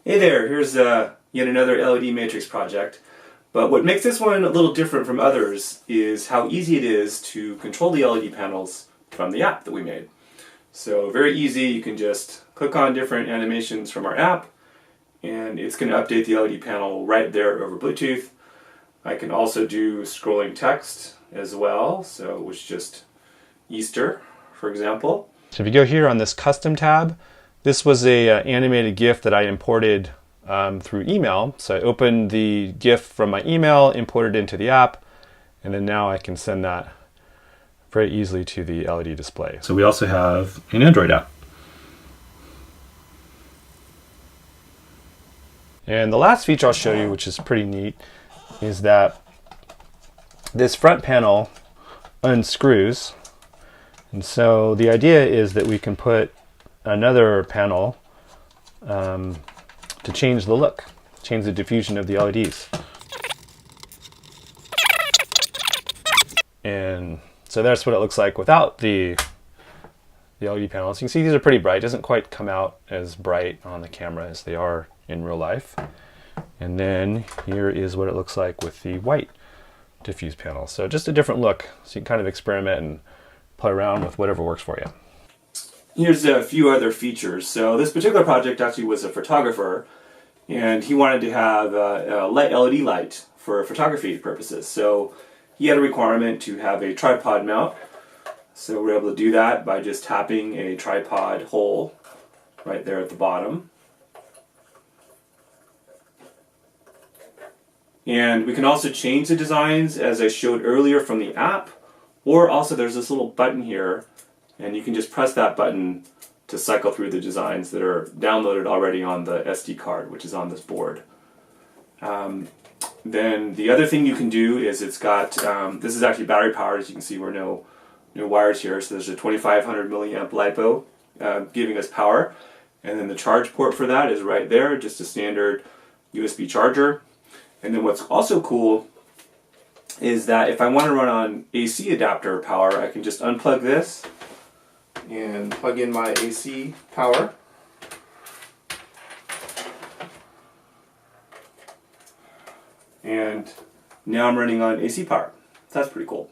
Hey there, here's yet another LED matrix project. But what makes this one a little different from others is how easy it is to control the LED panels from the app that we made. So very easy, you can just click on different animations from our app and it's going to update the LED panel right there over Bluetooth. I can also do scrolling text as well, so it was just Easter, for example. So if you go here on this custom tab, this was a animated GIF that I imported through email. So I opened the GIF from my email, imported it into the app, and then now I can send that very easily to the LED display. So we also have an Android app. And the last feature I'll show you, which is pretty neat, is that this front panel unscrews. And so the idea is that we can put another panel to change the look, change the diffusion of the LEDs. And so that's what it looks like without the LED panels. You can see these are pretty bright. It doesn't quite come out as bright on the camera as they are in real life. And then here is what it looks like with the white diffuse panel. So just a different look. So you can kind of experiment and play around with whatever works for you. Here's a few other features. So this particular project actually was a photographer, and he wanted to have a LED light for photography purposes. So he had a requirement to have a tripod mount. So we're able to do that by just tapping a tripod hole right there at the bottom. And we can also change the designs as I showed earlier from the app, or also there's this little button here, and you can just press that button to cycle through the designs that are downloaded already on the SD card, which is on this board. Then the other thing you can do is it's got, this is actually battery powered, as you can see there are no wires here, so there's a 2500 milliamp LiPo giving us power, and then the charge port for that is right there, just a standard USB charger. And then what's also cool is that if I want to run on AC adapter power, I can just unplug this and plug in my AC power. And now I'm running on AC power. That's pretty cool.